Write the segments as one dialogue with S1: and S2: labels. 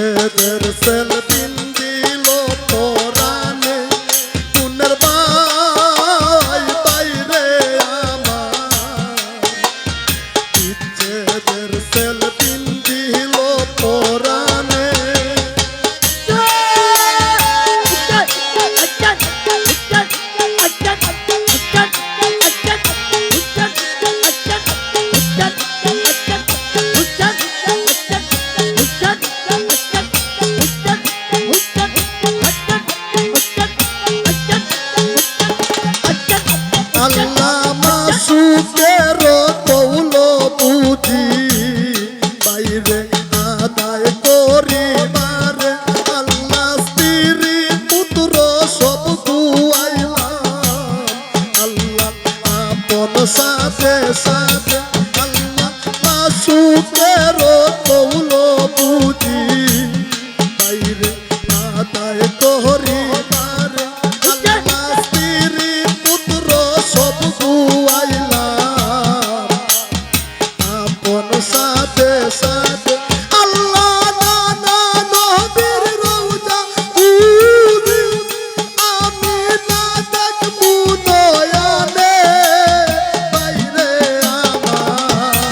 S1: বিচ্ছেদের সেল দিন দিল পরাণে পুনের ভাই বাইরে আমার বিচ্ছেদের সেল দিন দিল পরাণে আল্লাহ মাসুকের কৌল বুঝি বাইরে আদায় করিবারে আল্লাহ স্ত্রী পুত্র সব দুয়াইলাম আল্লাহ আপন সাথে সাথে আল্লাহ মাসুকের কৌল বুঝি বাইরে আদায় করিবারে সব গুয়াইলাম আপন সাথে সাথে আল্লাহ নানা নবীর রওজা পুরি আমি না দেখবো নয়নে বাইরে আমার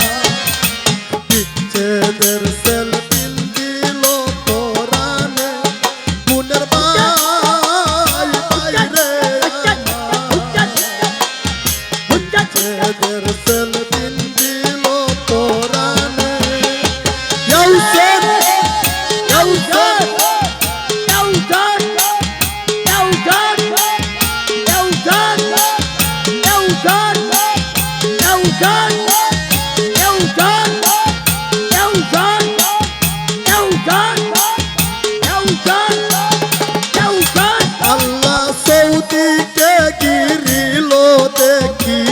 S1: বিচ্ছেদের সেল দিন দিল পরাণে পুনের ভাই বাইরে বিচ্ছেদের সেল দিন দিল পরাণে ইয়াউসেন ইয়াউসেন আল্লাহ সৌদিকে গিরিল দেখি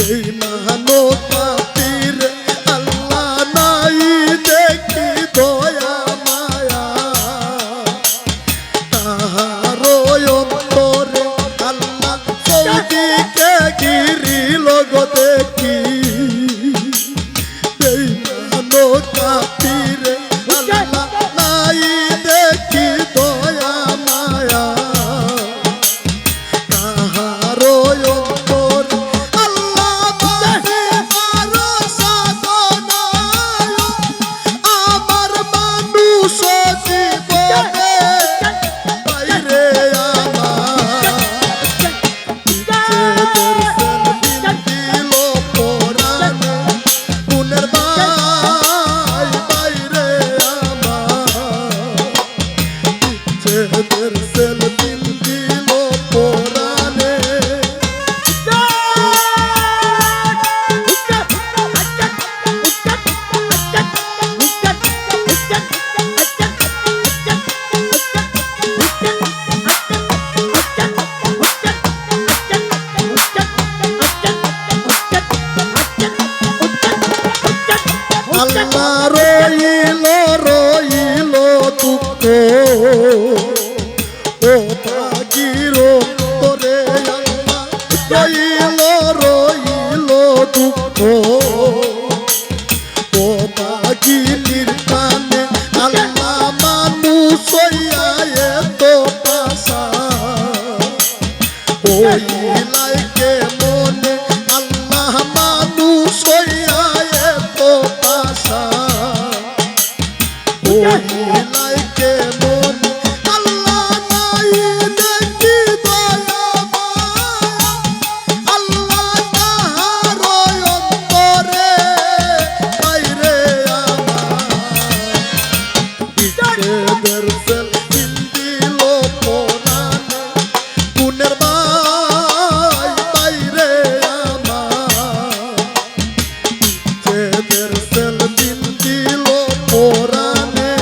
S1: এই মানো কাতির আল্লাহ নাই দেখি দয়া মায়া তাহার অন্তরে আল্লাহ সৌদিকে গিরিল দেখি এই মানো কাতির আল্লাহ নাই দেখি দয়া মায়া তাহার অন্তর আল্লাহ বাহে মারো সাধনায় আমার মানুষ জীবনে বাইরে আমার বিচ্ছেদের সেল দিন দিল পরাণে পুনের ভাই বাইরে আমার বিচ্ছেদের সেল দিন দিল পরাণে আল্লাহ রইল রইল দুঃখ ও ভাগির তোরে আল্লাহ রইল রইল দুঃখ ও ভাগিনীর কানে আল্লাহ মানুষ হইয়া এত পাশা ওই লাইকে মনে আল্লাহ মানুষ হইয়া এত পাশা ওই লাইকে মনে আল্লাহ নাই দেখি দয়া মায়া আল্লাহ তাহার অন্তরে বাইরে আমার বিচ্ছেদের সেল দিন দিল পরাণে পুনের ভাই বাইরে আমার বিচ্ছেদের সেল দিন দিল পরাণে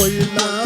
S1: বইলা